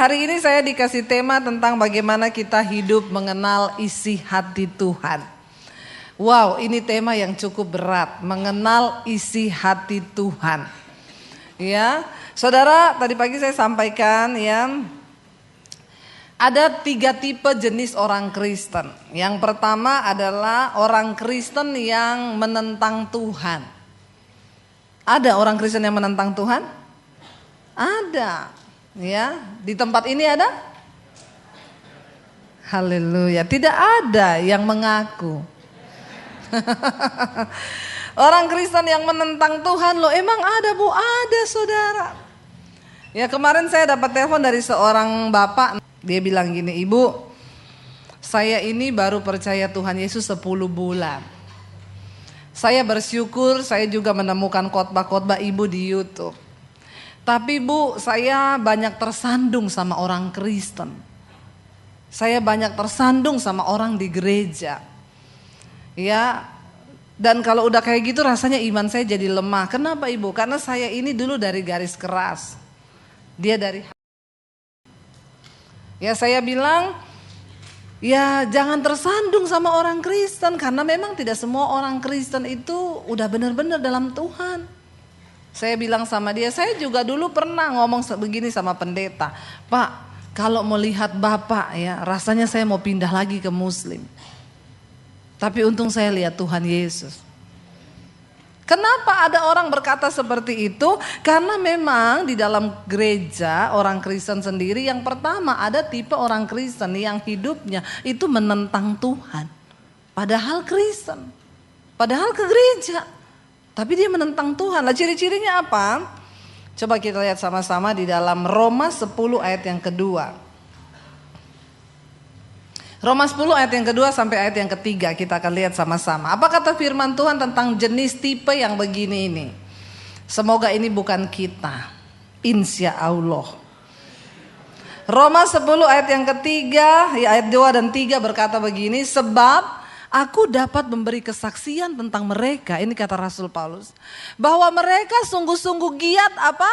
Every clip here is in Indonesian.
Hari ini saya dikasih tema tentang bagaimana kita hidup mengenal isi hati Tuhan. Wow, ini tema yang cukup berat, mengenal isi hati Tuhan. Ya, saudara, tadi pagi saya sampaikan ya, ada 3 tipe jenis orang Kristen. Yang pertama adalah orang Kristen yang menentang Tuhan. Ada orang Kristen yang menentang Tuhan? Ada. Ya, di tempat ini ada? Haleluya, tidak ada yang mengaku. Orang Kristen yang menentang Tuhan loh, emang ada Bu? Ada saudara. Ya, kemarin saya dapat telepon dari seorang bapak. Dia bilang gini, Ibu, saya ini baru percaya Tuhan Yesus 10 bulan. Saya bersyukur saya juga menemukan khotbah-khotbah Ibu di YouTube. Tapi Bu, saya banyak tersandung sama orang Kristen. Saya banyak tersandung sama orang di gereja. Ya, dan kalau udah kayak gitu rasanya iman saya jadi lemah. Kenapa Ibu? Karena saya ini dulu dari garis keras. Dia dari... Ya saya bilang, ya jangan tersandung sama orang Kristen. Karena memang tidak semua orang Kristen itu udah benar-benar dalam Tuhan. Saya bilang sama dia, saya juga dulu pernah ngomong begini sama pendeta. Pak, kalau melihat Bapak ya, rasanya saya mau pindah lagi ke Muslim. Tapi untung saya lihat Tuhan Yesus. Kenapa ada orang berkata seperti itu? Karena memang di dalam gereja orang Kristen sendiri, yang pertama ada tipe orang Kristen yang hidupnya itu menentang Tuhan. Padahal Kristen, padahal ke gereja. Tapi dia menentang Tuhan. Nah, ciri-cirinya apa? Coba kita lihat sama-sama di dalam Roma 10 ayat yang kedua. Roma 10 ayat yang kedua sampai ayat yang ketiga kita akan lihat sama-sama. Apa kata firman Tuhan tentang jenis tipe yang begini ini? Semoga ini bukan kita. Insya Allah. Roma 10 ayat yang ketiga, ayat 2 dan 3 berkata begini. Sebab aku dapat memberi kesaksian tentang mereka, ini kata Rasul Paulus, bahwa mereka sungguh-sungguh giat apa?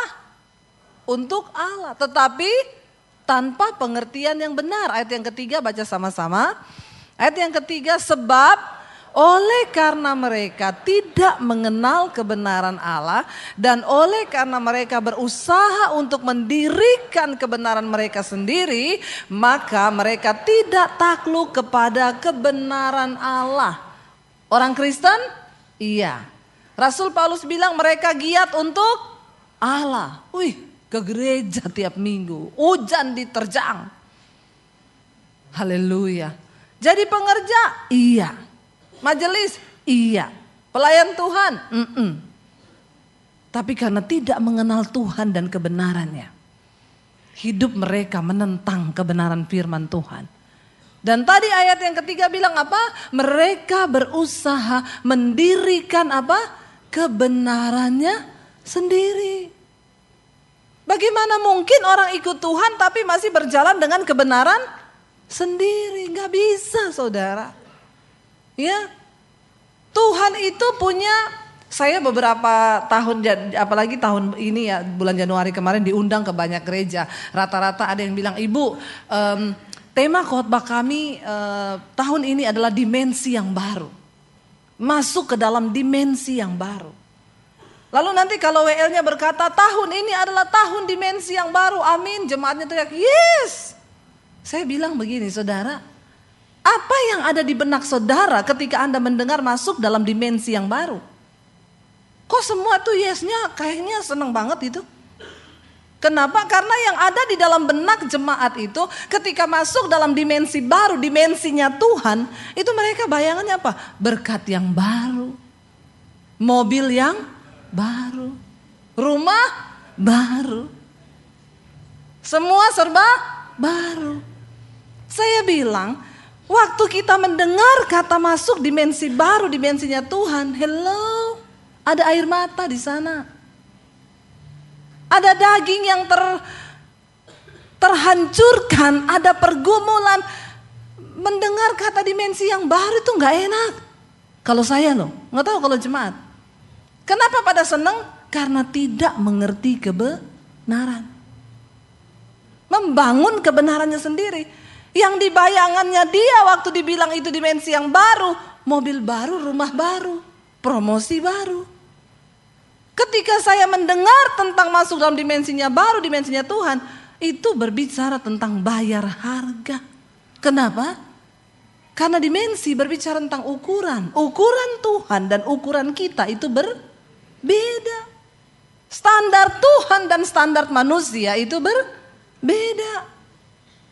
Untuk Allah, tetapi tanpa pengertian yang benar. Ayat yang ketiga baca sama-sama. Ayat yang ketiga, sebab oleh karena mereka tidak mengenal kebenaran Allah dan oleh karena mereka berusaha untuk mendirikan kebenaran mereka sendiri, maka mereka tidak takluk kepada kebenaran Allah. Orang Kristen? Iya. Rasul Paulus bilang mereka giat untuk Allah. Wih, ke gereja tiap minggu, hujan diterjang. Haleluya. Jadi pengerja? Iya. Majelis? Iya. Pelayan Tuhan? Tapi karena tidak mengenal Tuhan dan kebenarannya, hidup mereka menentang kebenaran firman Tuhan. Dan tadi ayat yang ketiga bilang apa? Mereka berusaha mendirikan apa? Kebenarannya sendiri. Bagaimana mungkin orang ikut Tuhan tapi masih berjalan dengan kebenaran sendiri? Gak bisa saudara. Ya, Tuhan itu punya, saya beberapa tahun, apalagi tahun ini ya, bulan Januari kemarin diundang ke banyak gereja. Rata-rata ada yang bilang, Ibu, tema khotbah kami tahun ini adalah dimensi yang baru. Masuk ke dalam dimensi yang baru. Lalu nanti kalau WL-nya berkata, tahun ini adalah tahun dimensi yang baru, amin. Jemaatnya teriak, yes. Saya bilang begini, saudara. Apa yang ada di benak saudara ketika Anda mendengar masuk dalam dimensi yang baru? Kok semua tuh yesnya kayaknya seneng banget itu? Kenapa? Karena yang ada di dalam benak jemaat itu ketika masuk dalam dimensi baru, dimensinya Tuhan, itu mereka bayangannya apa? Berkat yang baru, mobil yang baru, rumah baru, semua serba baru. Saya bilang, waktu kita mendengar kata masuk dimensi baru, dimensinya Tuhan, hello, ada air mata di sana. Ada daging yang terhancurkan, ada pergumulan. Mendengar kata dimensi yang baru itu gak enak. Kalau saya loh, gak tahu kalau jemaat. Kenapa pada seneng? Karena tidak mengerti kebenaran. membangun kebenarannya sendiri. Yang di bayangannya dia waktu dibilang itu dimensi yang baru, mobil baru, rumah baru, promosi baru. Ketika saya mendengar tentang masuk dalam dimensinya baru, dimensinya Tuhan, itu berbicara tentang bayar harga. Kenapa? Karena dimensi berbicara tentang ukuran. Ukuran Tuhan dan ukuran kita itu berbeda. Standar Tuhan dan standar manusia itu berbeda.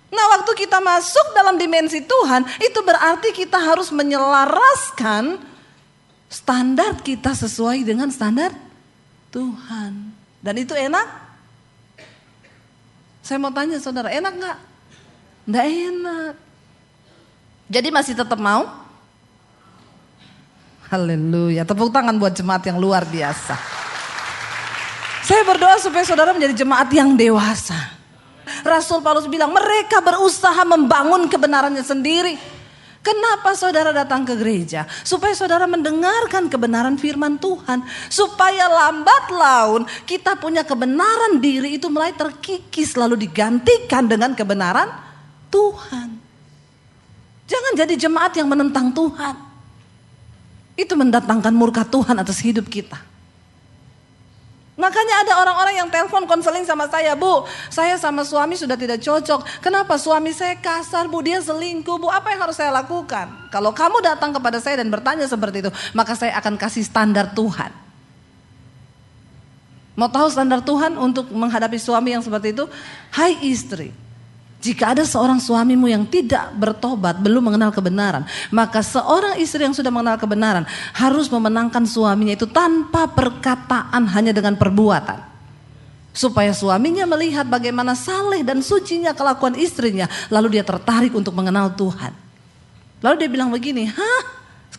Nah, waktu kita masuk dalam dimensi Tuhan, itu berarti kita harus menyelaraskan standar kita sesuai dengan standar Tuhan. Dan itu enak? Saya mau tanya saudara, enak gak? Nggak enak. Jadi masih tetap mau? Haleluya, tepuk tangan buat jemaat yang luar biasa. Saya berdoa supaya saudara menjadi jemaat yang dewasa. Rasul Paulus bilang mereka berusaha membangun kebenarannya sendiri. Kenapa saudara datang ke gereja? Supaya saudara mendengarkan kebenaran firman Tuhan. Supaya lambat laun kita punya kebenaran diri itu mulai terkikis lalu digantikan dengan kebenaran Tuhan. Jangan jadi jemaat yang menentang Tuhan. Itu mendatangkan murka Tuhan atas hidup kita. Makanya ada orang-orang yang telepon konseling sama saya, Bu, saya sama suami sudah tidak cocok. Kenapa? Suami saya kasar, Bu, dia selingkuh, Bu, apa yang harus saya lakukan? Kalau kamu datang kepada saya dan bertanya seperti itu, maka saya akan kasih standar Tuhan. Mau tahu standar Tuhan untuk menghadapi suami yang seperti itu? Hai istri, jika ada seorang suamimu yang tidak bertobat, belum mengenal kebenaran, maka seorang istri yang sudah mengenal kebenaran harus memenangkan suaminya itu tanpa perkataan, hanya dengan perbuatan. Supaya suaminya melihat bagaimana saleh dan sucinya kelakuan istrinya, lalu dia tertarik untuk mengenal Tuhan. Lalu dia bilang begini,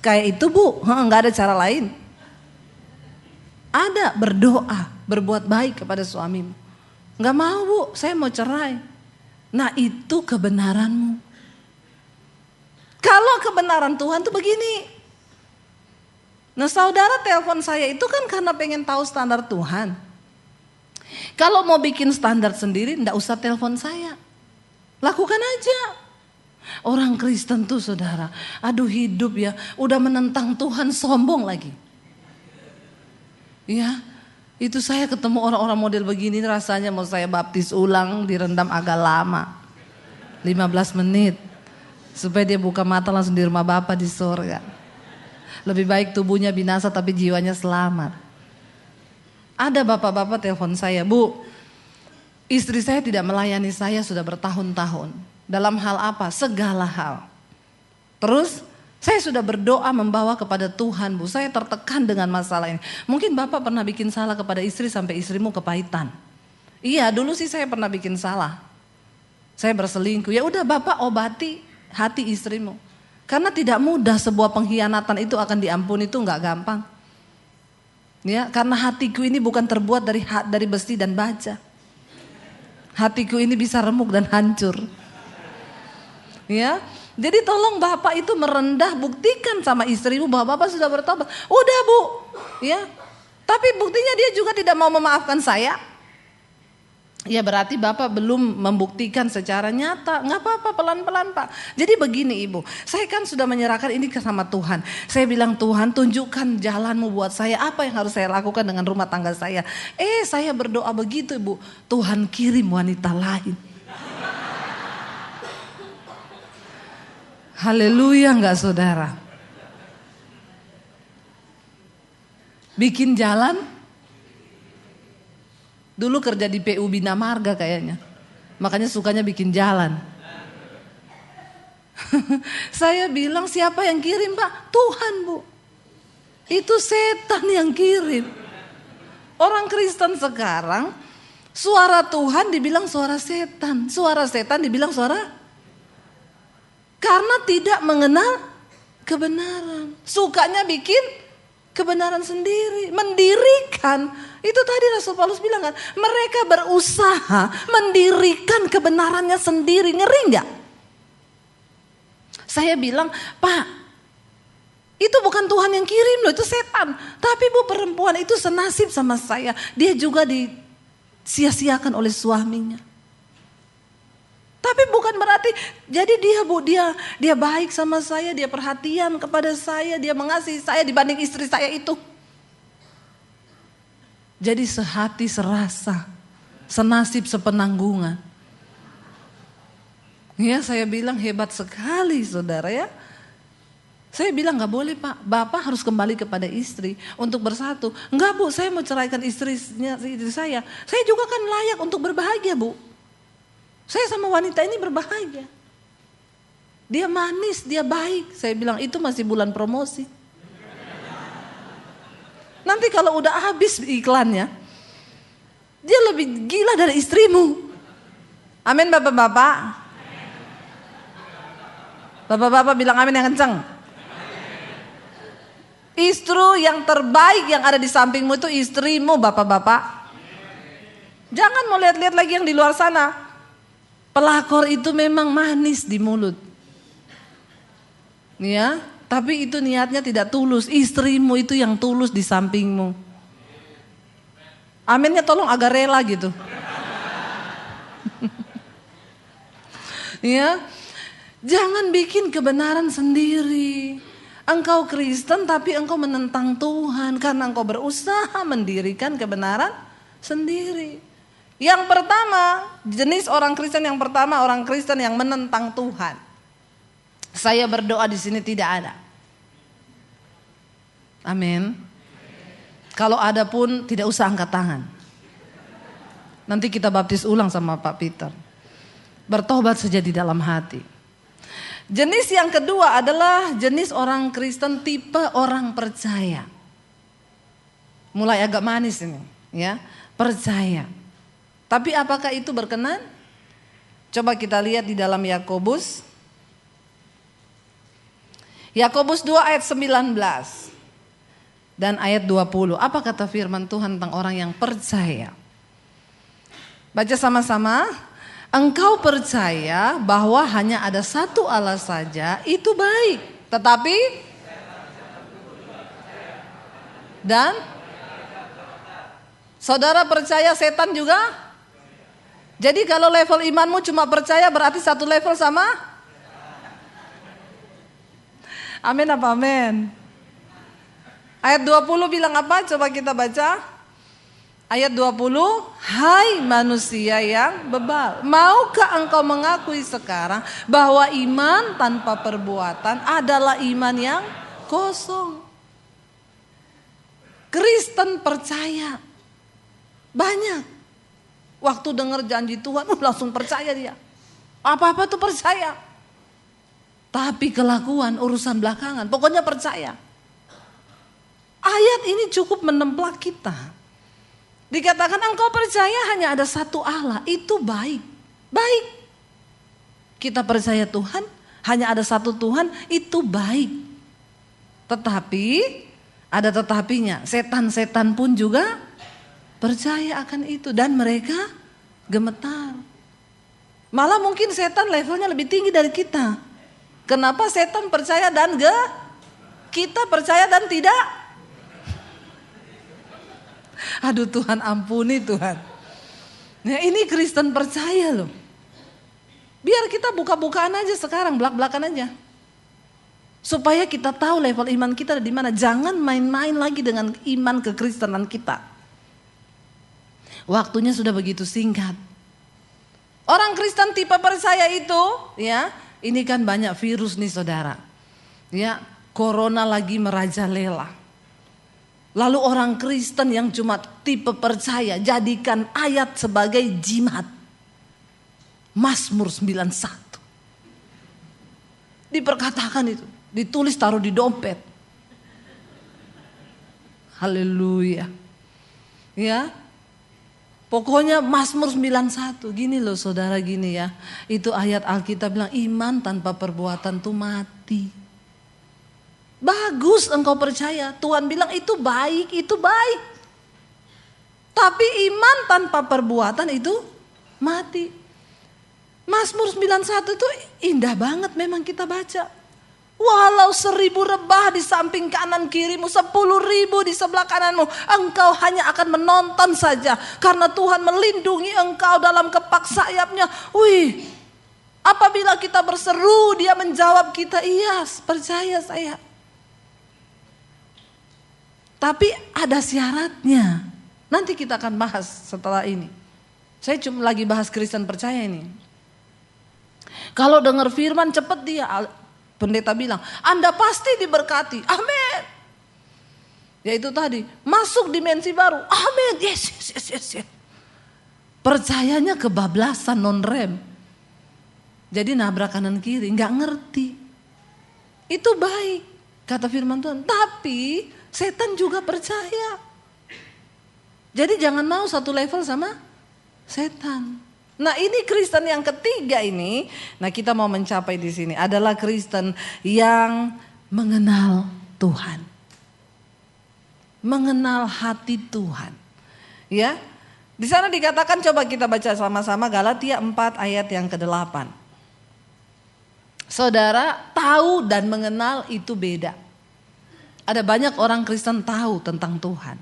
kayak itu Bu, gak ada cara lain. Ada, berdoa, berbuat baik kepada suamimu. Gak mau Bu, saya mau cerai. Nah itu kebenaranmu. Kalau kebenaran Tuhan tuh begini. Nah saudara telepon saya itu kan karena pengen tahu standar Tuhan. Kalau mau bikin standar sendiri enggak usah telepon saya. Lakukan aja. Orang Kristen tuh saudara, aduh hidup ya, udah menentang Tuhan sombong lagi. Ya. Itu saya ketemu orang-orang model begini rasanya mau saya baptis ulang, direndam agak lama. 15 menit. Supaya dia buka mata langsung di rumah Bapa di surga. Lebih baik tubuhnya binasa tapi jiwanya selamat. Ada bapak-bapak telepon saya, Bu, istri saya tidak melayani saya sudah bertahun-tahun. Dalam hal apa? Segala hal. Terus saya sudah berdoa membawa kepada Tuhan, Bu. Saya tertekan dengan masalah ini. Mungkin Bapak pernah bikin salah kepada istri sampai istrimu kepahitan. Iya, dulu sih saya pernah bikin salah. Saya berselingkuh. Ya udah Bapak obati hati istrimu. Karena tidak mudah sebuah pengkhianatan itu akan diampuni, itu enggak gampang. Ya, karena hatiku ini bukan terbuat dari besi dan baja. Hatiku ini bisa remuk dan hancur. Ya. Jadi tolong Bapak itu merendah, buktikan sama istrimu bahwa Bapak sudah bertobat. Udah Bu, ya. Tapi buktinya dia juga tidak mau memaafkan saya. Ya berarti Bapak belum membuktikan secara nyata. Nggak apa-apa, pelan-pelan Pak. Jadi begini Ibu, saya kan sudah menyerahkan ini sama Tuhan. Saya bilang Tuhan tunjukkan jalanmu buat saya. Apa yang harus saya lakukan dengan rumah tangga saya. Saya berdoa begitu Ibu. Tuhan kirim wanita lain. Haleluya enggak saudara? Bikin jalan. Dulu kerja di PU Bina Marga kayaknya. Makanya sukanya bikin jalan. Saya bilang siapa yang kirim Pak? Tuhan Bu. Itu setan yang kirim. Orang Kristen sekarang suara Tuhan dibilang suara setan. Suara setan dibilang suara karena tidak mengenal kebenaran. Sukanya bikin kebenaran sendiri. Mendirikan. Itu tadi Rasul Paulus bilang kan. Mereka berusaha mendirikan kebenarannya sendiri. Ngeri gak? Saya bilang, Pak, itu bukan Tuhan yang kirim loh, itu setan. Tapi Bu, perempuan itu senasib sama saya. Dia juga disia-siakan oleh suaminya. bukan berarti, jadi dia baik sama saya, dia perhatian kepada saya, dia mengasihi saya dibanding istri saya itu. Jadi sehati serasa, senasib sepenanggungan. Ya, saya bilang hebat sekali saudara ya. Saya bilang gak boleh Pak, Bapak harus kembali kepada istri untuk bersatu. Enggak Bu, saya mau ceraikan istri saya. Saya juga kan layak untuk berbahagia Bu. Saya sama wanita ini berbahagia. Dia manis, dia baik. Saya bilang itu masih bulan promosi. Nanti kalau udah habis iklannya, dia lebih gila dari istrimu. Amin Bapak-bapak. Bapak-bapak bilang amin yang kencang. Istri yang terbaik yang ada di sampingmu itu istrimu Bapak-bapak. Jangan mau lihat-lihat lagi yang di luar sana. Pelakor itu memang manis di mulut. Ya, tapi itu niatnya tidak tulus. Istrimu itu yang tulus di sampingmu. Aminnya tolong agak rela gitu. Ya, jangan bikin kebenaran sendiri. Engkau Kristen tapi engkau menentang Tuhan karena engkau berusaha mendirikan kebenaran sendiri. Yang pertama, jenis orang Kristen yang pertama, orang Kristen yang menentang Tuhan. Saya berdoa di sini tidak ada. Amin. Kalau ada pun tidak usah angkat tangan. Nanti kita baptis ulang sama Pak Peter. Bertobat saja di dalam hati. Jenis yang kedua adalah jenis orang Kristen tipe orang percaya. Mulai agak manis ini, ya, percaya. Tapi apakah itu berkenan? Coba kita lihat di dalam Yakobus. Yakobus 2 ayat 19 dan ayat 20. Apa kata firman Tuhan tentang orang yang percaya? Baca sama-sama. Engkau percaya bahwa hanya ada satu Allah saja, itu baik. Tetapi dan saudara percaya setan juga? Jadi kalau level imanmu cuma percaya berarti satu level sama? Amin apa amin? Ayat 20 bilang apa? Coba kita baca. Ayat 20, hai manusia yang bebal, maukah engkau mengakui sekarang bahwa iman tanpa perbuatan adalah iman yang kosong? Kristen percaya, banyak. Waktu dengar janji Tuhan langsung percaya dia. Apa-apa tuh percaya. Tapi kelakuan urusan belakangan, pokoknya percaya. Ayat ini cukup menemplak kita. Dikatakan engkau percaya hanya ada satu Allah, itu baik. Baik. Kita percaya Tuhan, hanya ada satu Tuhan, itu baik. Tetapi, ada tetapinya, setan-setan pun juga percaya akan itu. Dan mereka gemetar. Malah mungkin setan levelnya lebih tinggi dari kita. Kenapa setan percaya dan kita percaya dan tidak? Aduh Tuhan ampuni Tuhan. Nah, ini Kristen percaya loh. Biar kita buka-bukaan aja sekarang, belak-belakan aja. Supaya kita tahu level iman kita di mana. Jangan main-main lagi dengan iman kekristenan kita. Waktunya sudah begitu singkat. Orang Kristen tipe percaya itu, ya, ini kan banyak virus nih saudara. Ya, corona lagi merajalela. Lalu orang Kristen yang cuma tipe percaya jadikan ayat sebagai jimat. Mazmur 91. Diperkatakan itu, ditulis taruh di dompet. Haleluya. Ya. Pokoknya Mazmur 91 gini loh saudara gini ya. Itu ayat Alkitab bilang iman tanpa perbuatan tuh mati. Bagus engkau percaya. Tuhan bilang itu baik, itu baik. Tapi iman tanpa perbuatan itu mati. Mazmur 91 itu indah banget memang kita baca. Walau 1000 rebah di samping kanan kirimu, 10.000 di sebelah kananmu, engkau hanya akan menonton saja. Karena Tuhan melindungi engkau dalam kepak sayapnya. Wih, apabila kita berseru, dia menjawab kita, iya percaya saya. Tapi ada syaratnya. Nanti kita akan bahas setelah ini. Saya cuma lagi bahas Kristen percaya ini. Kalau dengar firman cepat dia, pendeta bilang, Anda pasti diberkati. Amin. Ya itu tadi, masuk dimensi baru. Amin. Yes. Percayanya kebablasan, non-rem. Jadi nabrak kanan kiri, nggak ngerti. Itu baik, kata firman Tuhan. Tapi setan juga percaya. Jadi jangan mau satu level sama setan. Nah ini Kristen yang ketiga ini, nah kita mau mencapai di sini adalah Kristen yang mengenal Tuhan. Mengenal hati Tuhan. Ya. Di sana dikatakan, coba kita baca sama-sama Galatia 4 ayat yang ke-8. Saudara, tahu dan mengenal itu beda. Ada banyak orang Kristen tahu tentang Tuhan,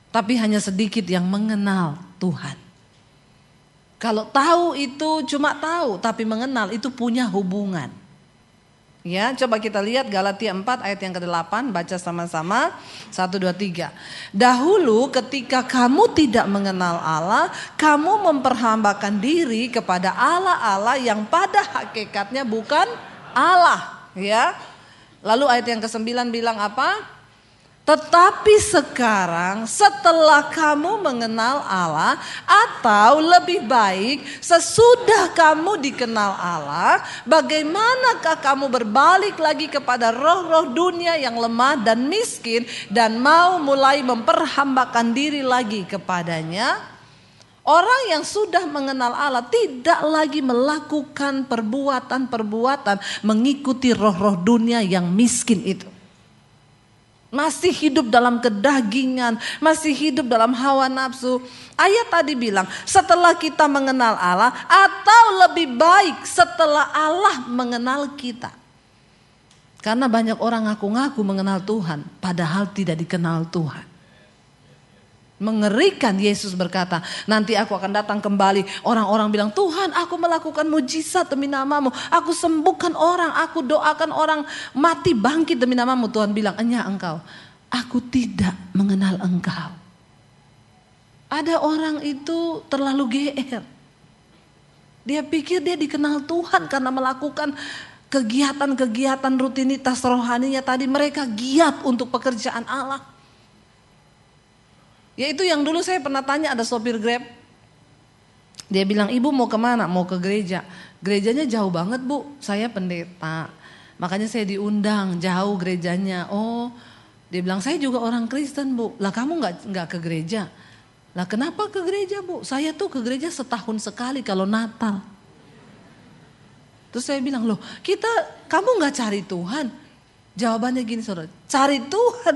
tapi hanya sedikit yang mengenal Tuhan. Kalau tahu itu cuma tahu, tapi mengenal itu punya hubungan. Ya, coba kita lihat Galatia 4 ayat yang ke-8, baca sama-sama. 1, 2, 3. Dahulu ketika kamu tidak mengenal Allah, kamu memperhambakan diri kepada Allah-Allah yang pada hakikatnya bukan Allah. Ya. Lalu ayat yang ke-9 bilang apa? Tetapi sekarang setelah kamu mengenal Allah, atau lebih baik sesudah kamu dikenal Allah, bagaimanakah kamu berbalik lagi kepada roh-roh dunia yang lemah dan miskin dan mau mulai memperhambakan diri lagi kepadanya? Orang yang sudah mengenal Allah tidak lagi melakukan perbuatan-perbuatan mengikuti roh-roh dunia yang miskin itu. Masih hidup dalam kedagingan, masih hidup dalam hawa nafsu. Ayat tadi bilang setelah kita mengenal Allah, atau lebih baik setelah Allah mengenal kita. Karena banyak orang ngaku-ngaku mengenal Tuhan, padahal tidak dikenal Tuhan. Mengerikan. Yesus berkata, nanti aku akan datang kembali. Orang-orang bilang, Tuhan aku melakukan mujizat demi namamu, aku sembuhkan orang, aku doakan orang mati bangkit demi namamu. Tuhan bilang, enya engkau, aku tidak mengenal engkau. Ada orang itu terlalu GR. Dia pikir dia dikenal Tuhan karena melakukan kegiatan-kegiatan rutinitas rohaninya tadi. Mereka giat untuk pekerjaan Allah. Yaitu yang dulu saya pernah tanya, ada sopir Grab. Dia bilang, ibu mau kemana? Mau ke gereja. Gerejanya jauh banget bu, saya pendeta. Makanya saya diundang, jauh gerejanya. Oh, dia bilang saya juga orang Kristen bu. Lah kamu nggak ke gereja? Lah kenapa ke gereja bu? Saya tuh ke gereja setahun sekali kalau Natal. Terus saya bilang, loh kamu nggak cari Tuhan? Jawabannya gini saudara, cari Tuhan.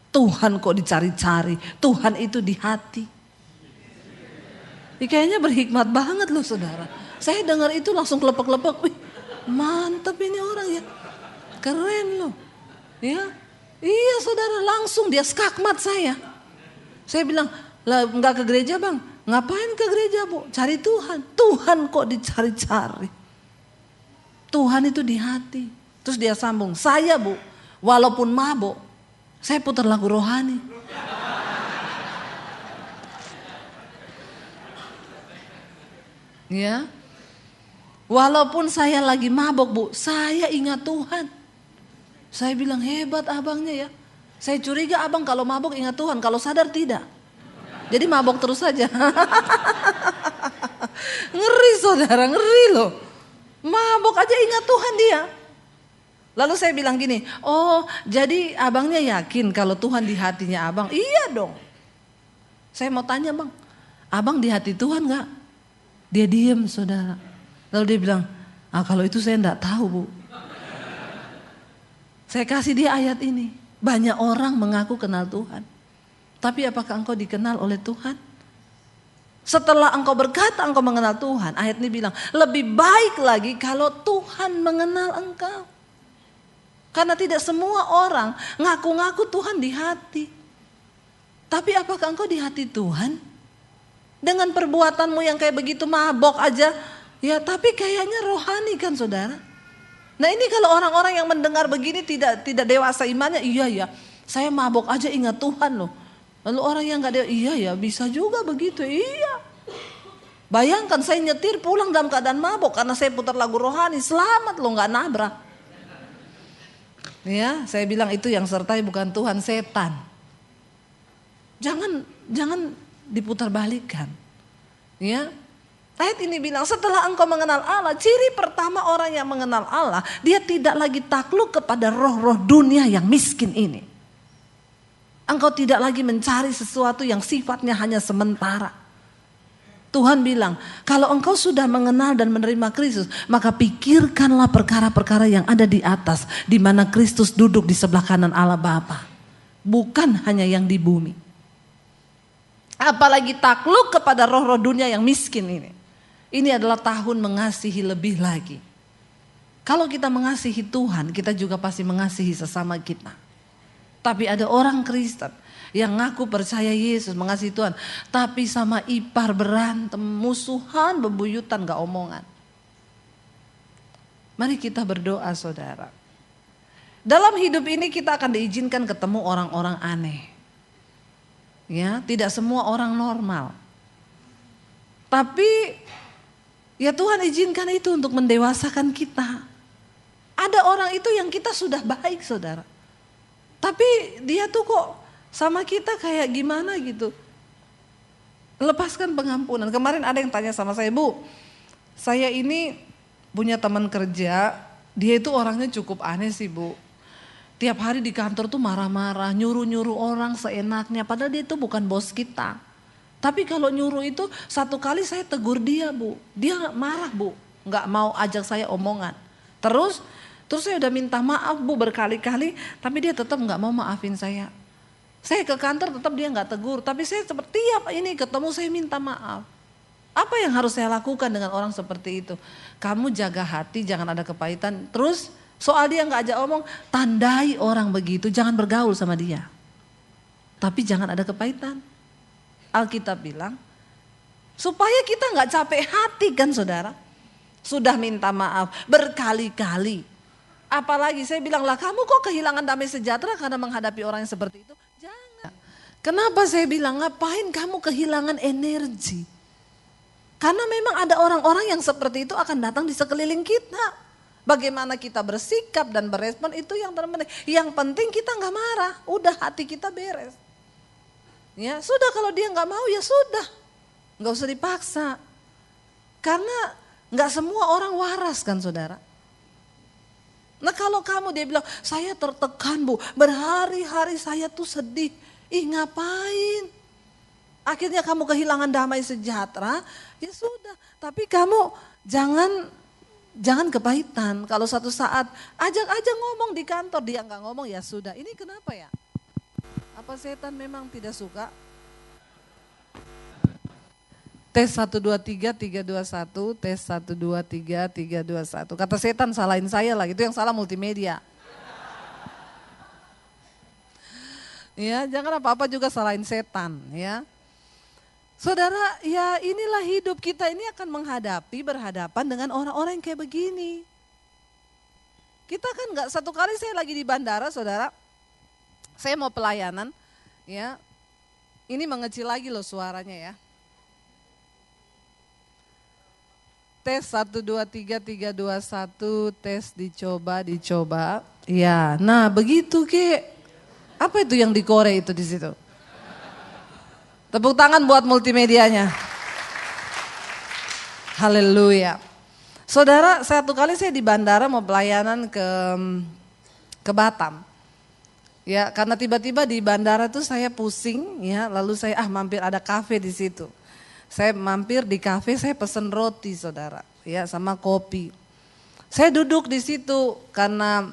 Tuhan kok dicari-cari, Tuhan itu di hati. Kayaknya berhikmat banget loh saudara. Saya dengar itu langsung kelepek-kelepek. Wih, mantap ini orang ya. Keren loh. Ya. Iya saudara, langsung dia skakmat saya. Saya bilang, lah enggak ke gereja bang. Ngapain ke gereja bu? Cari Tuhan. Tuhan kok dicari-cari. Tuhan itu di hati. Terus dia sambung, saya bu, walaupun mabuk, saya putar lagu rohani. Ya. Walaupun saya lagi mabok bu, saya ingat Tuhan. Saya bilang hebat abangnya ya. Saya curiga abang kalau mabok ingat Tuhan, kalau sadar tidak. Jadi mabok terus saja. Ngeri saudara, ngeri loh. Mabok aja ingat Tuhan dia. Lalu saya bilang gini, oh jadi abangnya yakin kalau Tuhan di hatinya abang? Iya dong. Saya mau tanya bang, abang di hati Tuhan gak? Dia diem saudara. Lalu dia bilang, kalau itu saya enggak tahu bu. Saya kasih dia ayat ini. Banyak orang mengaku kenal Tuhan. Tapi apakah engkau dikenal oleh Tuhan? Setelah engkau berkata engkau mengenal Tuhan, ayat ini bilang, lebih baik lagi kalau Tuhan mengenal engkau. Karena tidak semua orang ngaku-ngaku Tuhan di hati. Tapi apakah engkau di hati Tuhan? Dengan perbuatanmu yang kayak begitu mabok aja, Ya tapi kayaknya rohani kan saudara. Nah ini kalau orang-orang yang mendengar begini tidak dewasa imannya, iya ya saya mabok aja ingat Tuhan loh. Lalu orang yang gak dewasa, iya ya bisa juga begitu, iya. Bayangkan saya nyetir pulang dalam keadaan mabok karena saya putar lagu rohani, selamat loh gak nabrak. Ya saya bilang itu yang sertai bukan Tuhan, setan. Jangan diputar balikan. Ya. Ayat ini bilang setelah engkau mengenal Allah, ciri pertama orang yang mengenal Allah, dia tidak lagi takluk kepada roh-roh dunia yang miskin ini. Engkau tidak lagi mencari sesuatu yang sifatnya hanya sementara. Tuhan bilang, kalau engkau sudah mengenal dan menerima Kristus, maka pikirkanlah perkara-perkara yang ada di atas, di mana Kristus duduk di sebelah kanan Allah Bapa. Bukan hanya yang di bumi. Apalagi takluk kepada roh-roh dunia yang miskin ini. Ini adalah tahun mengasihi lebih lagi. Kalau kita mengasihi Tuhan, kita juga pasti mengasihi sesama kita. Tapi ada orang Kristen yang ngaku percaya Yesus, mengasihi Tuhan, tapi sama ipar berantem, musuhan, bebuyutan, gak omongan. Mari kita berdoa saudara. Dalam hidup ini kita akan diizinkan ketemu orang-orang aneh. Ya, tidak semua orang normal. Tapi ya Tuhan izinkan itu untuk mendewasakan kita. Ada orang itu yang kita sudah baik saudara. Tapi dia tuh kok sama kita kayak gimana gitu. Lepaskan pengampunan. Kemarin ada yang tanya sama saya, Bu, saya ini punya teman kerja, dia itu orangnya cukup aneh sih Bu. Tiap hari di kantor tuh marah-marah, nyuruh-nyuruh orang seenaknya, padahal dia itu bukan bos kita. Tapi kalau nyuruh itu satu kali saya tegur dia Bu, dia marah Bu, gak mau ajak saya omongan. Terus saya udah minta maaf Bu berkali-kali, tapi dia tetap gak mau maafin saya. Saya ke kantor tetap dia gak tegur, tapi saya seperti tiap ini ketemu saya minta maaf. Apa yang harus saya lakukan dengan orang seperti itu? Kamu jaga hati, jangan ada kepahitan. Terus soal dia gak ajak omong, tandai orang begitu, jangan bergaul sama dia. Tapi jangan ada kepahitan. Alkitab bilang, supaya kita gak capek hati kan saudara. Sudah minta maaf berkali-kali. Apalagi saya bilang lah, kamu kok kehilangan damai sejahtera karena menghadapi orang yang seperti itu? Jangan. Kenapa saya bilang ngapain kamu kehilangan energi? Karena memang ada orang-orang yang seperti itu akan datang di sekeliling kita. Bagaimana kita bersikap dan berespon itu yang terpenting. Yang penting kita gak marah, udah hati kita beres. Ya sudah, kalau dia gak mau ya sudah, gak usah dipaksa. Karena gak semua orang waras kan saudara. Nah kalau kamu dia bilang, saya tertekan Bu, berhari-hari saya tuh sedih. Ih ngapain? Akhirnya kamu kehilangan damai sejahtera, ya sudah. Tapi kamu jangan kepahitan. Kalau satu saat ajak aja ngomong di kantor, dia gak ngomong ya sudah. Ini kenapa ya? Apa setan memang tidak suka? Tes 1, 2, 3, 3, 2, 1, tes 1, 2, 3, 3, 2, 1. Kata setan salahin saya lah, itu yang salah multimedia. Ya, jangan apa-apa juga salahin setan ya. Saudara, ya inilah hidup kita ini akan berhadapan dengan orang-orang yang kayak begini. Kita kan gak, satu kali saya lagi di bandara saudara, saya mau pelayanan ya. Ini mengecil lagi loh suaranya ya. Tes 1, 2, 3, 3, 2, 1, tes dicoba. Ya, nah begitu Ki. Apa itu yang dikorek itu di situ? Tepuk tangan buat multimedianya. Haleluya. Saudara, satu kali saya di bandara mau pelayanan ke Batam. Ya, karena tiba-tiba di bandara tuh saya pusing ya, lalu saya mampir ada kafe di situ. Saya mampir di kafe, saya pesen roti saudara, ya sama kopi. Saya duduk di situ karena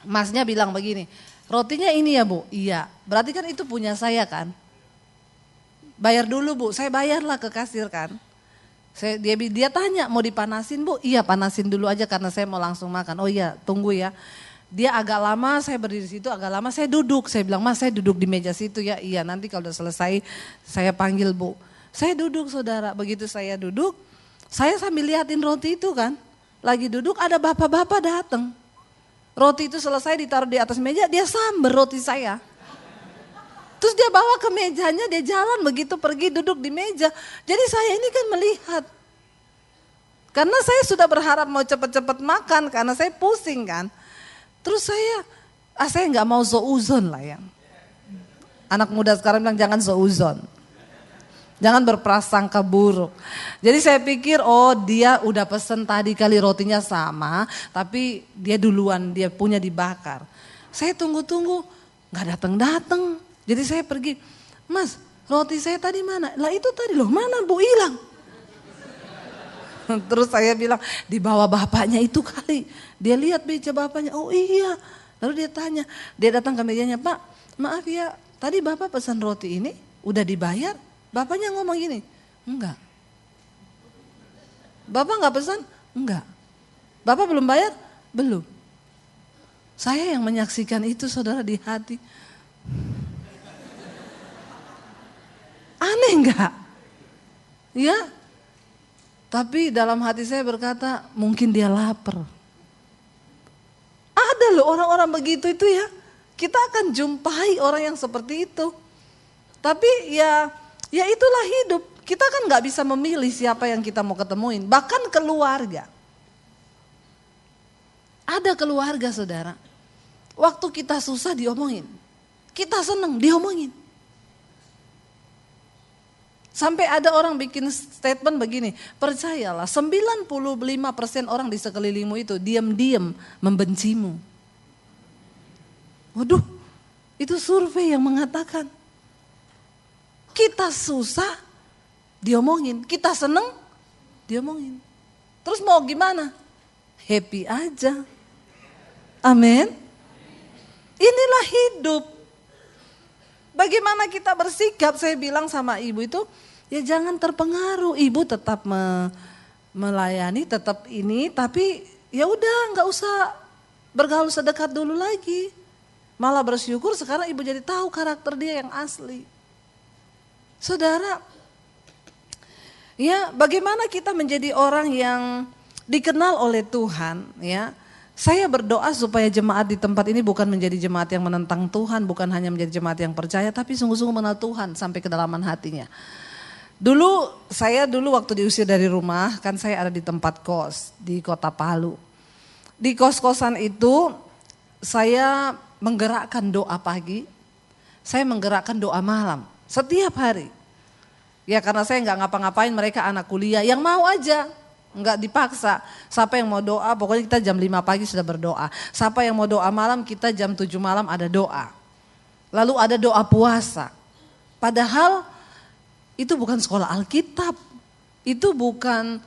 masnya bilang begini, rotinya ini ya Bu, iya. Berarti kan itu punya saya kan. Bayar dulu Bu, saya bayarlah ke kasir kan. Dia tanya mau dipanasin Bu, iya panasin dulu aja karena saya mau langsung makan. Oh iya tunggu ya. Dia agak lama, saya berdiri di situ agak lama, saya duduk. Saya bilang Mas saya duduk di meja situ ya, iya nanti kalau udah selesai saya panggil Bu. Saya duduk saudara, begitu saya duduk, Saya sambil liatin roti itu kan, lagi duduk ada bapak-bapak datang. Roti itu selesai ditaruh di atas meja, dia samber roti saya. Terus dia bawa ke mejanya, dia jalan begitu pergi duduk di meja. Jadi saya ini kan melihat. Karena saya sudah berharap mau cepat-cepat makan karena saya pusing kan. Terus saya nggak mau seuzon lah ya. Anak muda sekarang bilang jangan seuzon. Jangan berprasangka buruk. Jadi saya pikir dia udah pesen tadi kali rotinya sama. Tapi dia duluan, dia punya dibakar. Saya tunggu-tunggu nggak datang-datang. Jadi saya pergi, Mas roti saya tadi mana? Lah itu tadi loh, mana Bu hilang? Terus saya bilang, di bawah bapaknya itu kali. Dia lihat meja bapaknya, oh iya. Lalu dia tanya, dia datang ke mejanya, Pak maaf ya tadi bapak pesan roti ini udah dibayar? Bapaknya ngomong gini, enggak. Bapak enggak pesan? Enggak. Bapak belum bayar? Belum. Saya yang menyaksikan itu saudara di hati. Aneh enggak? Ya. Tapi dalam hati saya berkata, mungkin dia lapar. Ada loh orang-orang begitu itu ya. Kita akan jumpai orang yang seperti itu. Tapi ya itulah hidup. Kita kan gak bisa memilih siapa yang kita mau ketemuin. Bahkan keluarga. Ada keluarga saudara. Waktu kita susah diomongin. Kita seneng diomongin. Sampai ada orang bikin statement begini, percayalah 95% orang di sekelilingmu itu diam-diam membencimu. Waduh, itu survei yang mengatakan. Kita susah, diomongin. Kita seneng, diomongin. Terus mau gimana? Happy aja. Amin. Inilah hidup. Bagaimana kita bersikap, saya bilang sama ibu itu, ya jangan terpengaruh. Ibu tetap melayani, tetap ini, tapi ya udah nggak usah bergaul sedekat dulu lagi. Malah bersyukur sekarang ibu jadi tahu karakter dia yang asli. Saudara, ya bagaimana kita menjadi orang yang dikenal oleh Tuhan, ya. Saya berdoa supaya jemaat di tempat ini bukan menjadi jemaat yang menentang Tuhan, bukan hanya menjadi jemaat yang percaya, tapi sungguh-sungguh mengenal Tuhan sampai kedalaman hatinya. Saya dulu waktu diusir dari rumah, kan saya ada di tempat kos di Kota Palu. Di kos-kosan itu saya menggerakkan doa pagi, saya menggerakkan doa malam, setiap hari. Ya karena saya nggak ngapa-ngapain, mereka anak kuliah, yang mau aja. Enggak dipaksa, siapa yang mau doa pokoknya kita jam 5 pagi sudah berdoa. Siapa yang mau doa malam kita jam 7 malam ada doa. Lalu ada doa puasa. Padahal itu bukan sekolah Alkitab, itu bukan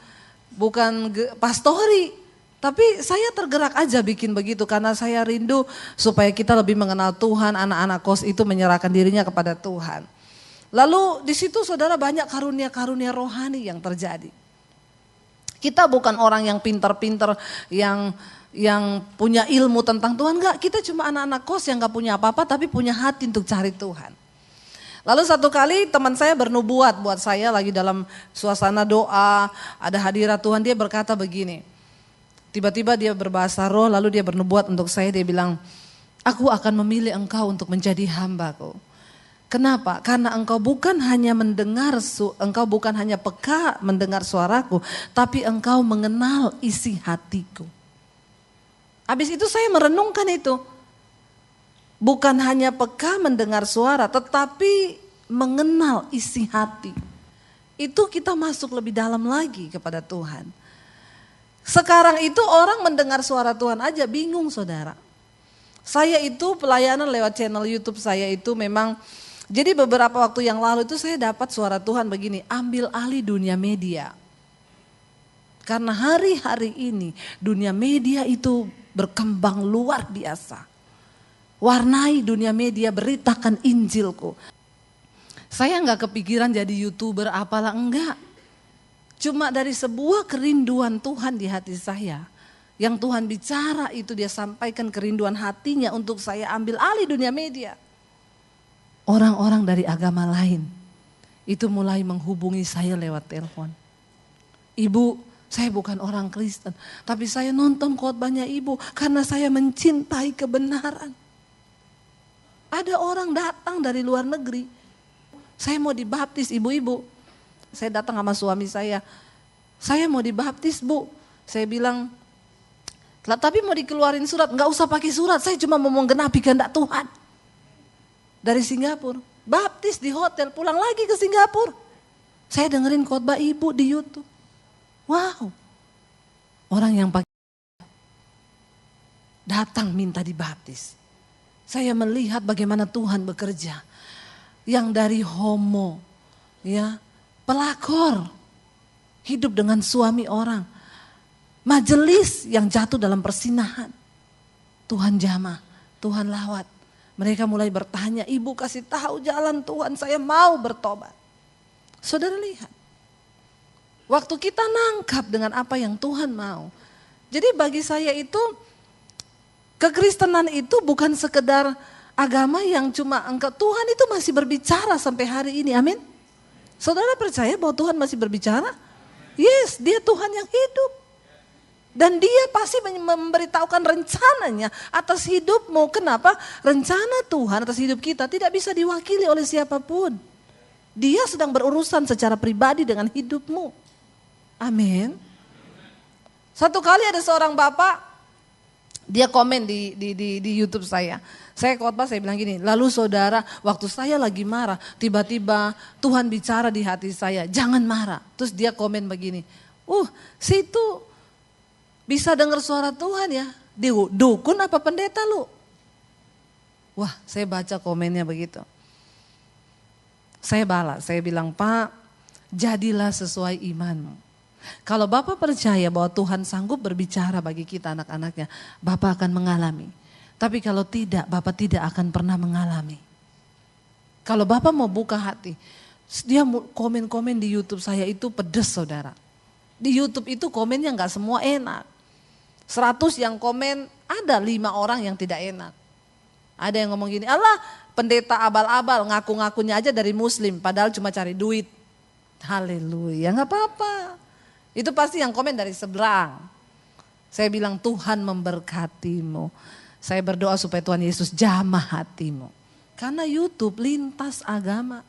pastori. Tapi saya tergerak aja bikin begitu karena saya rindu supaya kita lebih mengenal Tuhan, anak-anak kos itu menyerahkan dirinya kepada Tuhan. Lalu di situ saudara banyak karunia-karunia rohani yang terjadi. Kita bukan orang yang pintar-pintar, yang punya ilmu tentang Tuhan, enggak. Kita cuma anak-anak kos yang enggak punya apa-apa tapi punya hati untuk cari Tuhan. Lalu satu kali teman saya bernubuat buat saya lagi dalam suasana doa, ada hadirat Tuhan, dia berkata begini. Tiba-tiba dia berbahasa roh lalu dia bernubuat untuk saya, dia bilang, aku akan memilih engkau untuk menjadi hambaku. Kenapa? Karena engkau bukan hanya engkau bukan hanya peka mendengar suaraku, tapi engkau mengenal isi hatiku. Habis itu saya merenungkan itu. Bukan hanya peka mendengar suara, tetapi mengenal isi hati. Itu kita masuk lebih dalam lagi kepada Tuhan. Sekarang itu orang mendengar suara Tuhan aja bingung saudara. Saya itu pelayanan lewat channel YouTube saya itu memang. Jadi beberapa waktu yang lalu itu saya dapat suara Tuhan begini, ambil alih dunia media. Karena hari-hari ini dunia media itu berkembang luar biasa. Warnai dunia media, beritakan Injilku. Saya enggak kepikiran jadi YouTuber apalah, enggak. Cuma dari sebuah kerinduan Tuhan di hati saya. Yang Tuhan bicara itu dia sampaikan kerinduan hatinya untuk saya ambil alih dunia media. Orang-orang dari agama lain itu mulai menghubungi saya lewat telepon. Ibu, saya bukan orang Kristen, tapi saya nonton khotbahnya ibu karena saya mencintai kebenaran. Ada orang datang dari luar negeri, saya mau dibaptis ibu-ibu. Saya datang sama suami saya mau dibaptis bu. Saya bilang, tapi mau dikeluarin surat, nggak usah pakai surat, saya cuma mau menggenapi kehendak Tuhan. Dari Singapura, baptis di hotel, pulang lagi ke Singapura. Saya dengerin khotbah ibu di YouTube. Wow, orang yang pakai datang minta dibaptis. Saya melihat bagaimana Tuhan bekerja. Yang dari homo, ya, pelakor, hidup dengan suami orang. Majelis yang jatuh dalam persinahan. Tuhan jamah, Tuhan lawat. Mereka mulai bertanya, ibu kasih tahu jalan Tuhan, saya mau bertobat. Saudara lihat. Waktu kita nangkap dengan apa yang Tuhan mau. Jadi bagi saya itu, kekristenan itu bukan sekedar agama yang cuma Tuhan itu masih berbicara sampai hari ini, amin. Saudara percaya bahwa Tuhan masih berbicara? Yes, dia Tuhan yang hidup. Dan dia pasti memberitahukan rencananya atas hidupmu. Kenapa? Rencana Tuhan atas hidup kita tidak bisa diwakili oleh siapapun. Dia sedang berurusan secara pribadi dengan hidupmu. Amin. Satu kali ada seorang bapak, dia komen di YouTube saya. Saya khotbah, saya bilang gini, lalu saudara, waktu saya lagi marah, tiba-tiba Tuhan bicara di hati saya, jangan marah. Terus dia komen begini, situ bisa dengar suara Tuhan ya, dukun apa pendeta lu? Wah, saya baca komennya begitu. Saya balas, saya bilang, Pak, jadilah sesuai imanmu. Kalau Bapak percaya bahwa Tuhan sanggup berbicara bagi kita anak-anaknya, Bapak akan mengalami. Tapi kalau tidak, Bapak tidak akan pernah mengalami. Kalau Bapak mau buka hati, dia komen-komen di YouTube saya itu pedes saudara. Di YouTube itu komennya gak semua enak. 100 yang komen, ada 5 orang yang tidak enak. Ada yang ngomong gini, Allah pendeta abal-abal ngaku-ngakunya aja dari muslim padahal cuma cari duit. Haleluya, gak apa-apa. Itu pasti yang komen dari seberang. Saya bilang Tuhan memberkatimu. Saya berdoa supaya Tuhan Yesus jamah hatimu. Karena YouTube lintas agama,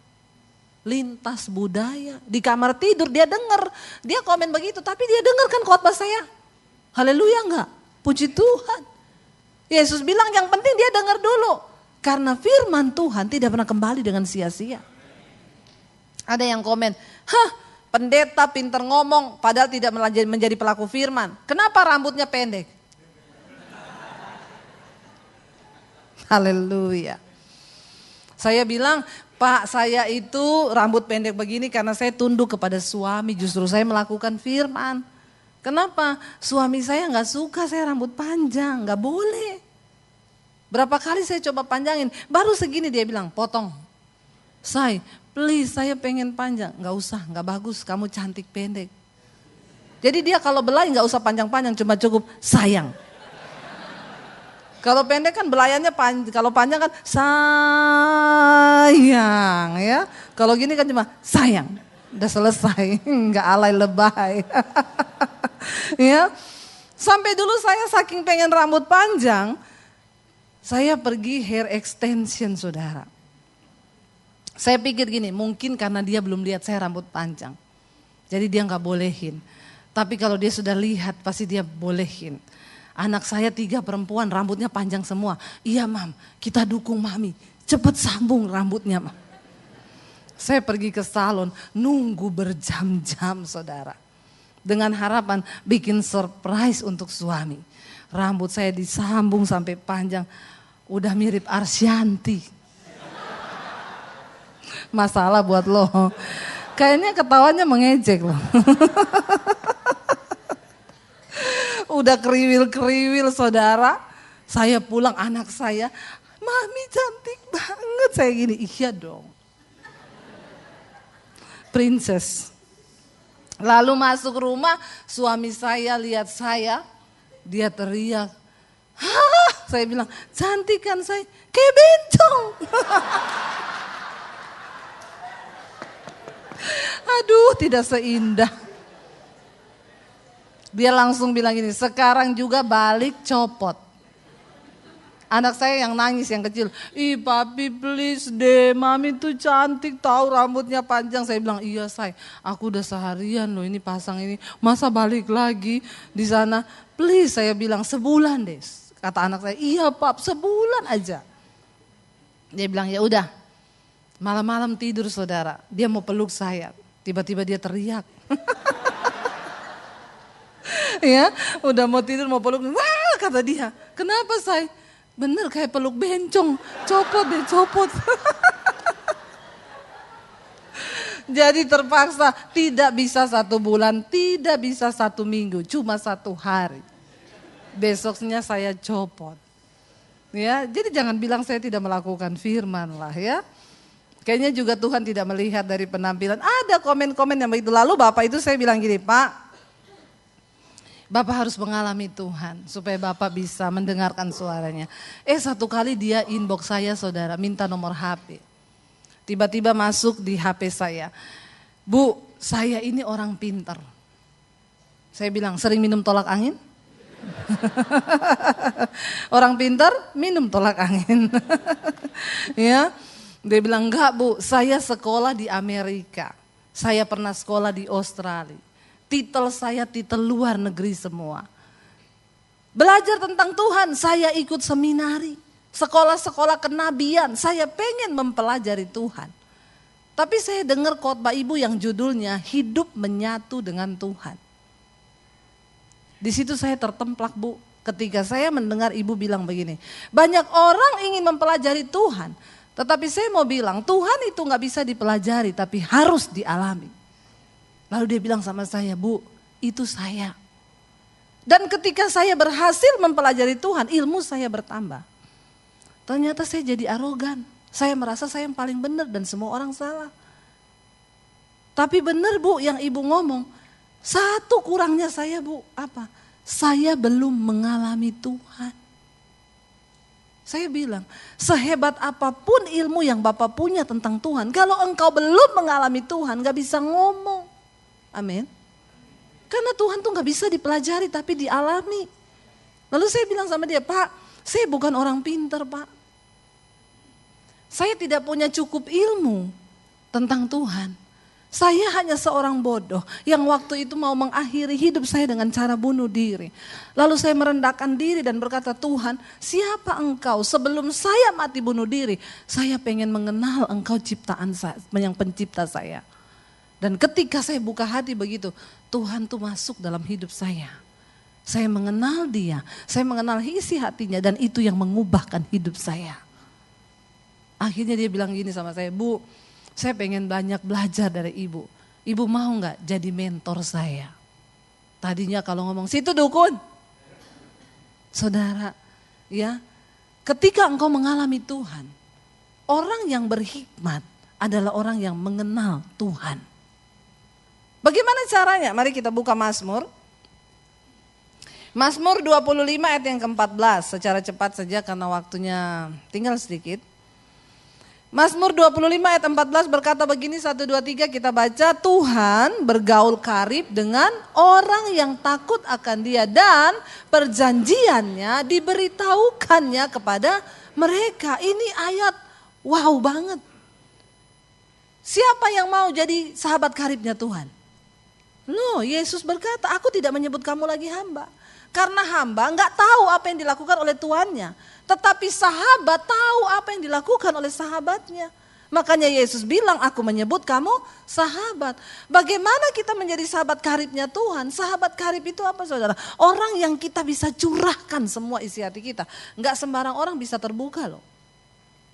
lintas budaya. Di kamar tidur dia dengar, dia komen begitu tapi dia dengar kan khotbah saya. Haleluya enggak? Puji Tuhan. Yesus bilang yang penting dia dengar dulu. Karena firman Tuhan tidak pernah kembali dengan sia-sia. Ada yang komen, pendeta pinter ngomong padahal tidak menjadi pelaku firman. Kenapa rambutnya pendek? Haleluya. Saya bilang, Pak saya itu rambut pendek begini karena saya tunduk kepada suami. Justru saya melakukan firman. Kenapa? Suami saya gak suka saya rambut panjang, gak boleh. Berapa kali saya coba panjangin, baru segini dia bilang potong. Please saya pengen panjang, gak usah, gak bagus, kamu cantik pendek. Jadi dia kalau belai gak usah panjang-panjang, cuma cukup sayang. Kalau pendek kan belayannya panjang, kalau panjang kan sayang ya. Kalau gini kan cuma sayang, udah selesai, gak alay lebay. Ya, sampai dulu saya saking pengen rambut panjang, saya pergi hair extension saudara. Saya pikir gini, mungkin karena dia belum lihat saya rambut panjang. Jadi dia gak bolehin. Tapi kalau dia sudah lihat pasti dia bolehin. Anak saya 3 perempuan rambutnya panjang semua. Iya mam, kita dukung mami. Cepet sambung rambutnya mam. Saya pergi ke salon, nunggu berjam-jam saudara. Dengan harapan bikin surprise untuk suami. Rambut saya disambung sampai panjang. Udah mirip Arsyanti. Masalah buat lo. Kayaknya ketawanya mengejek loh. Udah kriwil-kriwil saudara. Saya pulang anak saya. Mami cantik banget. Saya gini, iya dong. Princess. Lalu masuk rumah, suami saya lihat saya. Dia teriak. Hah? Saya bilang, cantik kan saya? Kayak bencong. Aduh, tidak seindah. Dia langsung bilang gini, sekarang juga balik copot. Anak saya yang nangis yang kecil, ih papi please deh, mami tuh cantik tahu rambutnya panjang. Saya bilang iya say, aku udah seharian loh ini pasang ini, masa balik lagi di sana. Please saya bilang sebulan deh. Kata anak saya, iya pap sebulan aja. Dia bilang ya udah. Malam-malam tidur saudara, dia mau peluk saya, tiba-tiba dia teriak. Ya, udah mau tidur mau peluk, wah kata dia, kenapa say? Bener kayak peluk bencong, copot deh copot. Jadi terpaksa tidak bisa 1 bulan, tidak bisa 1 minggu, cuma 1 hari. Besoknya saya copot. Ya, jadi jangan bilang saya tidak melakukan firman lah ya. Kayaknya juga Tuhan tidak melihat dari penampilan. Ada komen-komen yang begitu. Lalu Bapak itu saya bilang gini, Pak, Bapak harus mengalami Tuhan supaya Bapak bisa mendengarkan suaranya. 1 kali dia inbox saya saudara, minta nomor HP. Tiba-tiba masuk di HP saya. Bu, saya ini orang pintar. Saya bilang, sering minum tolak angin? Orang pintar minum tolak angin. Ya, dia bilang enggak bu, saya sekolah di Amerika. Saya pernah sekolah di Australia. Titel saya titel luar negeri semua. Belajar tentang Tuhan, saya ikut seminari. Sekolah-sekolah kenabian, saya pengen mempelajari Tuhan. Tapi saya dengar khotbah ibu yang judulnya Hidup Menyatu dengan Tuhan. Di situ saya tertemplak bu, ketika saya mendengar ibu bilang begini. Banyak orang ingin mempelajari Tuhan, tetapi saya mau bilang Tuhan itu gak bisa dipelajari tapi harus dialami. Lalu dia bilang sama saya, bu itu saya. Dan ketika saya berhasil mempelajari Tuhan, ilmu saya bertambah. Ternyata saya jadi arogan. Saya merasa saya yang paling benar dan semua orang salah. Tapi benar bu yang ibu ngomong, satu kurangnya saya bu, apa? Saya belum mengalami Tuhan. Saya bilang, sehebat apapun ilmu yang Bapak punya tentang Tuhan, kalau engkau belum mengalami Tuhan gak bisa ngomong. Amin. Karena Tuhan tuh gak bisa dipelajari tapi dialami. Lalu saya bilang sama dia, Pak, saya bukan orang pintar Pak. Saya tidak punya cukup ilmu tentang Tuhan. Saya hanya seorang bodoh yang waktu itu mau mengakhiri hidup saya dengan cara bunuh diri. Lalu saya merendahkan diri dan berkata, Tuhan siapa engkau sebelum saya mati bunuh diri. Saya pengen mengenal engkau ciptaan saya, yang pencipta saya. Dan ketika saya buka hati begitu, Tuhan tuh masuk dalam hidup saya. Saya mengenal dia, saya mengenal isi hatinya dan itu yang mengubahkan hidup saya. Akhirnya dia bilang gini sama saya, Bu, saya pengen banyak belajar dari ibu. Ibu mau gak jadi mentor saya? Tadinya kalau ngomong, situ dukun. Saudara, ya, ketika engkau mengalami Tuhan, orang yang berhikmat adalah orang yang mengenal Tuhan. Bagaimana caranya? Mari kita buka Mazmur. Mazmur 25 ayat yang ke-14, secara cepat saja karena waktunya tinggal sedikit. Mazmur 25 ayat 14 berkata begini, 1, 2, 3 kita baca. Tuhan bergaul karib dengan orang yang takut akan dia dan perjanjiannya diberitahukannya kepada mereka. Ini ayat wow banget. Siapa yang mau jadi sahabat karibnya Tuhan? Loh, Yesus berkata, aku tidak menyebut kamu lagi hamba. Karena hamba enggak tahu apa yang dilakukan oleh tuannya. Tetapi sahabat tahu apa yang dilakukan oleh sahabatnya. Makanya Yesus bilang, aku menyebut kamu sahabat. Bagaimana kita menjadi sahabat karibnya Tuhan? Sahabat karib itu apa saudara? Orang yang kita bisa curahkan semua isi hati kita. Enggak sembarang orang bisa terbuka loh.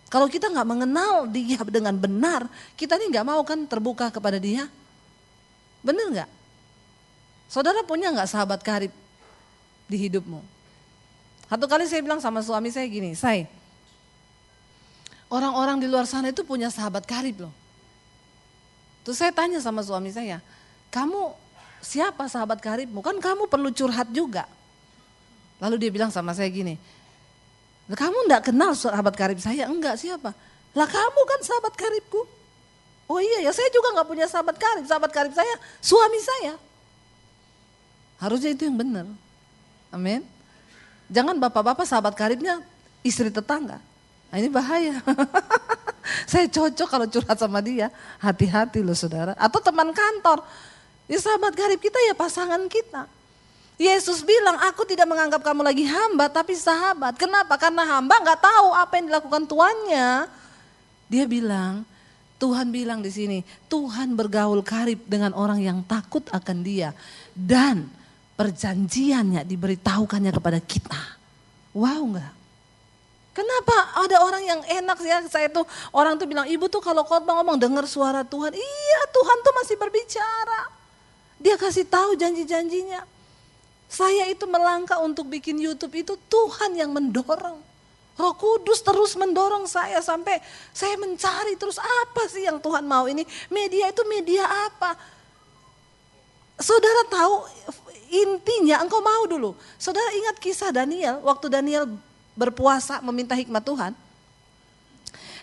Kalau kita enggak mengenal dia dengan benar, kita ini enggak mau kan terbuka kepada dia. Benar enggak? Saudara punya enggak sahabat karib di hidupmu? Satu kali saya bilang sama suami saya gini, Say, orang-orang di luar sana itu punya sahabat karib loh. Terus saya tanya sama suami saya, kamu siapa sahabat karibmu? Kan kamu perlu curhat juga. Lalu dia bilang sama saya gini, kamu enggak kenal sahabat karib saya? Enggak, siapa? Lah kamu kan sahabat karibku. Oh iya ya, saya juga enggak punya sahabat karib. Sahabat karib saya suami saya. Harusnya itu yang benar. Amin. Jangan bapak-bapak sahabat karibnya istri tetangga. Nah, ini bahaya. Saya cocok kalau curhat sama dia. Hati-hati loh saudara. Atau teman kantor. Ya sahabat karib kita ya pasangan kita. Yesus bilang, aku tidak menganggap kamu lagi hamba tapi sahabat. Kenapa? Karena hamba gak tahu apa yang dilakukan tuannya. Dia bilang, Tuhan bilang di sini, Tuhan bergaul karib dengan orang yang takut akan Dia. Dan perjanjiannya diberitahukannya kepada kita. Wow gak? Kenapa ada orang yang enak ya, saya tuh orang tuh bilang, ibu tuh kalau khotbah ngomong dengar suara Tuhan. Iya, Tuhan tuh masih berbicara. Dia kasih tahu janji-janjinya. Saya itu melangkah untuk bikin YouTube itu Tuhan yang mendorong. Roh Kudus terus mendorong saya sampai saya mencari terus apa sih yang Tuhan mau ini. Media itu media apa? Saudara tahu intinya engkau mau dulu. Saudara ingat kisah Daniel waktu Daniel berpuasa meminta hikmat Tuhan.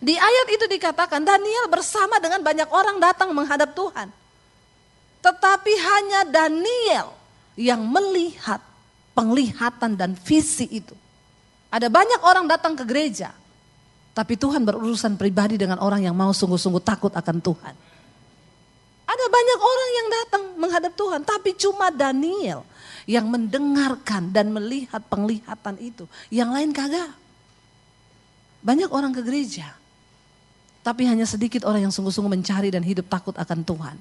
Di ayat itu dikatakan Daniel bersama dengan banyak orang datang menghadap Tuhan. Tetapi hanya Daniel yang melihat penglihatan dan visi itu. Ada banyak orang datang ke gereja, tapi Tuhan berurusan pribadi dengan orang yang mau sungguh-sungguh takut akan Tuhan. Ada banyak orang yang datang menghadap Tuhan, tapi cuma Daniel yang mendengarkan dan melihat penglihatan itu. Yang lain kagak. Banyak orang ke gereja, tapi hanya sedikit orang yang sungguh-sungguh mencari dan hidup takut akan Tuhan.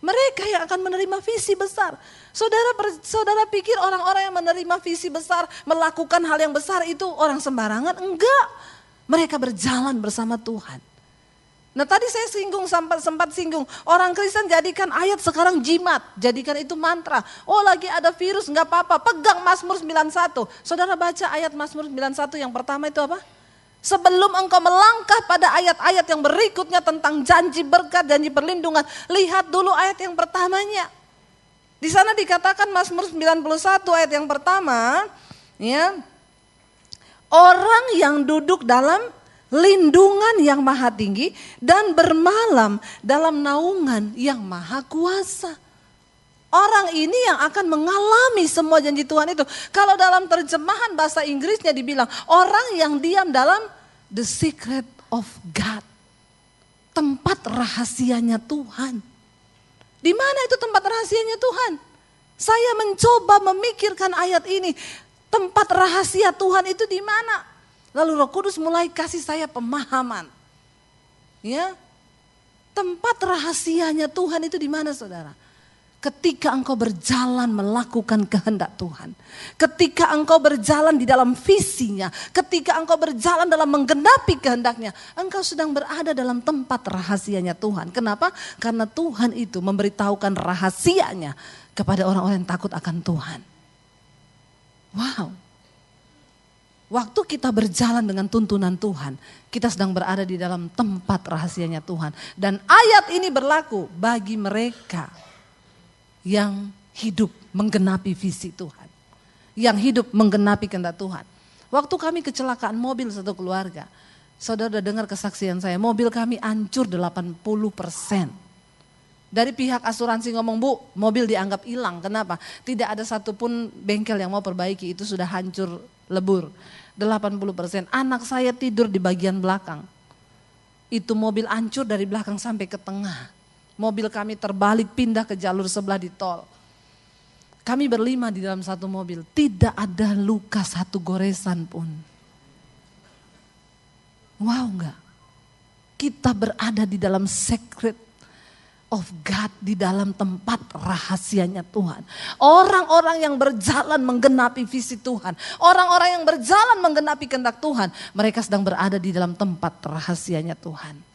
Mereka yang akan menerima visi besar. Saudara pikir orang-orang yang menerima visi besar, melakukan hal yang besar itu orang sembarangan? Enggak. Mereka berjalan bersama Tuhan. Nah tadi saya sempat singgung, orang Kristen jadikan ayat sekarang jimat, jadikan itu mantra. Oh lagi ada virus, enggak apa-apa, pegang Mazmur 91. Saudara baca ayat Mazmur 91 yang pertama itu apa? Sebelum engkau melangkah pada ayat-ayat yang berikutnya tentang janji berkat, janji perlindungan, lihat dulu ayat yang pertamanya. Di sana dikatakan Mazmur 91 ayat yang pertama, ya, orang yang duduk dalam lindungan yang maha tinggi dan bermalam dalam naungan yang maha kuasa. Orang ini yang akan mengalami semua janji Tuhan itu. Kalau dalam terjemahan bahasa Inggrisnya dibilang orang yang diam dalam the secret of God. Tempat rahasianya Tuhan. Di mana itu tempat rahasianya Tuhan? Saya mencoba memikirkan ayat ini. Tempat rahasia Tuhan itu di mana? Lalu Roh Kudus mulai kasih saya pemahaman. Ya. Tempat rahasianya Tuhan itu di mana saudara? Ketika engkau berjalan melakukan kehendak Tuhan. Ketika engkau berjalan di dalam visinya. Ketika engkau berjalan dalam menggenapi kehendaknya. Engkau sedang berada dalam tempat rahasianya Tuhan. Kenapa? Karena Tuhan itu memberitahukan rahasianya kepada orang-orang yang takut akan Tuhan. Wow. Waktu kita berjalan dengan tuntunan Tuhan. Kita sedang berada di dalam tempat rahasianya Tuhan. Dan ayat ini berlaku bagi mereka yang hidup menggenapi visi Tuhan. Yang hidup menggenapi kehendak Tuhan. Waktu kami kecelakaan mobil satu keluarga. Saudara dengar kesaksian saya, mobil kami hancur 80%. Dari pihak asuransi ngomong, Bu, mobil dianggap hilang. Kenapa? Tidak ada satupun bengkel yang mau perbaiki, itu sudah hancur lebur. 80%. Anak saya tidur di bagian belakang. Itu mobil hancur dari belakang sampai ke tengah. Mobil kami terbalik pindah ke jalur sebelah di tol. Kami berlima di dalam satu mobil. Tidak ada luka satu goresan pun. Wow enggak? Kita berada di dalam secret of God. Di dalam tempat rahasianya Tuhan. Orang-orang yang berjalan menggenapi visi Tuhan. Orang-orang yang berjalan menggenapi kehendak Tuhan. Mereka sedang berada di dalam tempat rahasianya Tuhan.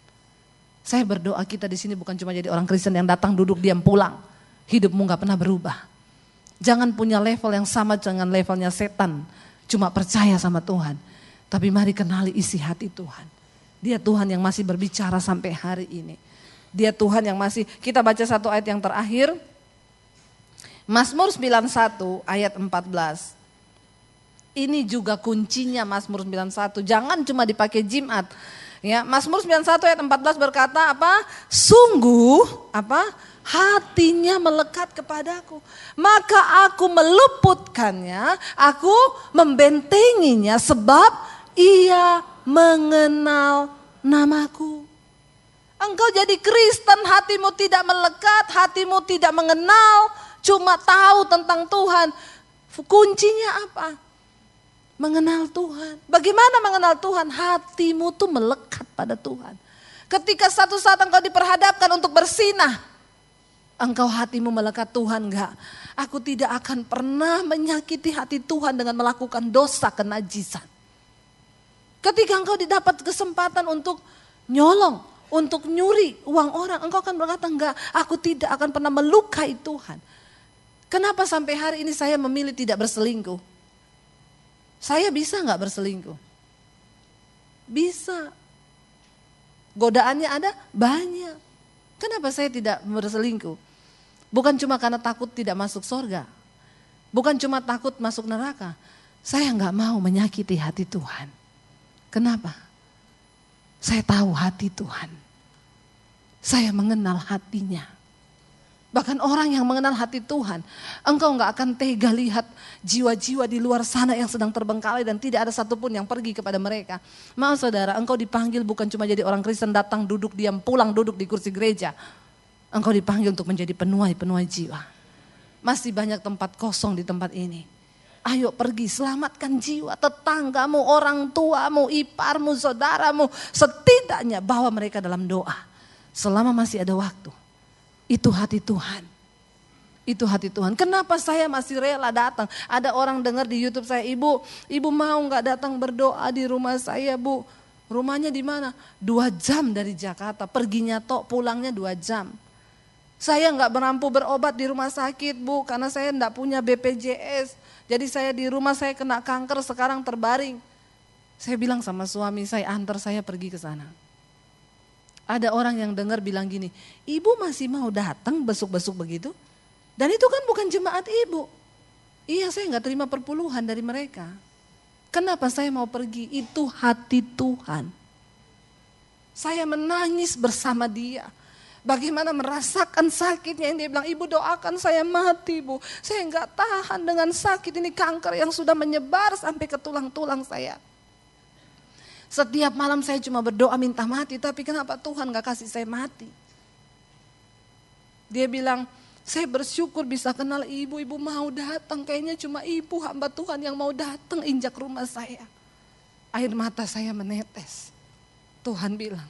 Saya berdoa kita di sini bukan cuma jadi orang Kristen yang datang duduk diam pulang. Hidupmu gak pernah berubah. Jangan punya level yang sama dengan levelnya setan. Cuma percaya sama Tuhan. Tapi mari kenali isi hati Tuhan. Dia Tuhan yang masih berbicara sampai hari ini. Dia Tuhan yang masih, kita baca satu ayat yang terakhir. Mazmur 91 ayat 14. Ini juga kuncinya Mazmur 91. Jangan cuma dipakai Jumat. Ya, Mazmur 91 ayat 14 berkata apa? Sungguh apa? hatinya melekat kepadaku. Maka aku meluputkannya, aku membentenginya sebab ia mengenal namaku. Engkau jadi Kristen, hatimu tidak melekat, hatimu tidak mengenal, cuma tahu tentang Tuhan. Kuncinya apa? Mengenal Tuhan. Bagaimana mengenal Tuhan? Hatimu tuh melekat pada Tuhan. Ketika satu saat engkau diperhadapkan untuk bersinah, engkau hatimu melekat, Tuhan enggak. Aku tidak akan pernah menyakiti hati Tuhan dengan melakukan dosa kenajisan. Ketika engkau didapat kesempatan untuk nyolong, untuk nyuri uang orang, engkau akan berkata enggak, aku tidak akan pernah melukai Tuhan. Kenapa sampai hari ini saya memilih tidak berselingkuh? Saya bisa enggak berselingkuh? Bisa. Godaannya ada? Banyak. Kenapa saya tidak berselingkuh? Bukan cuma karena takut tidak masuk surga. Bukan cuma takut masuk neraka. Saya enggak mau menyakiti hati Tuhan. Kenapa? Saya tahu hati Tuhan. Saya mengenal hatinya. Bahkan orang yang mengenal hati Tuhan, engkau enggak akan tega lihat jiwa-jiwa di luar sana yang sedang terbengkalai dan tidak ada satupun yang pergi kepada mereka. Maaf saudara, engkau dipanggil bukan cuma jadi orang Kristen datang duduk diam pulang duduk di kursi gereja. Engkau dipanggil untuk menjadi penuai-penuai jiwa. Masih banyak tempat kosong di tempat ini. Ayo pergi selamatkan jiwa tetanggamu, orang tuamu, iparmu, saudaramu. Setidaknya bawa mereka dalam doa. Selama masih ada waktu. Itu hati Tuhan. Itu hati Tuhan. Kenapa saya masih rela datang? Ada orang dengar di YouTube saya, ibu mau gak datang berdoa di rumah saya, Bu? Rumahnya di mana? 2 jam dari Jakarta. Perginya tok, pulangnya 2 jam. Saya gak mampu berobat di rumah sakit, Bu, karena saya gak punya BPJS. Jadi saya di rumah saya kena kanker, sekarang terbaring. Saya bilang sama suami saya, antar saya pergi ke sana. Ada orang yang dengar bilang gini, ibu masih mau datang besuk-besuk begitu? Dan itu kan bukan jemaat ibu. Iya, saya gak terima perpuluhan dari mereka. Kenapa saya mau pergi? Itu hati Tuhan. Saya menangis bersama dia. Bagaimana merasakan sakitnya yang dia bilang, ibu doakan saya mati, Bu. Saya enggak tahan dengan sakit ini, kanker yang sudah menyebar sampai ke tulang-tulang saya. Setiap malam saya cuma berdoa minta mati, tapi kenapa Tuhan enggak kasih saya mati? Dia bilang, saya bersyukur bisa kenal ibu mau datang. Kayaknya cuma ibu hamba Tuhan yang mau datang injak rumah saya. Air mata saya menetes. Tuhan bilang,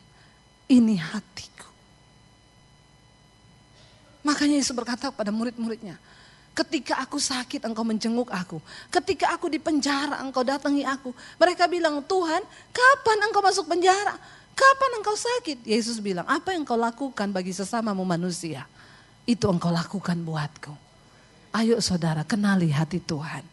ini hatiku. Makanya Yesus berkata kepada murid-muridnya, ketika aku sakit engkau menjenguk aku. Ketika aku di penjara engkau datangi aku. Mereka bilang, Tuhan kapan engkau masuk penjara? Kapan engkau sakit? Yesus bilang, apa yang engkau lakukan bagi sesamamu manusia, itu engkau lakukan buatku. Ayo saudara, kenali hati Tuhan.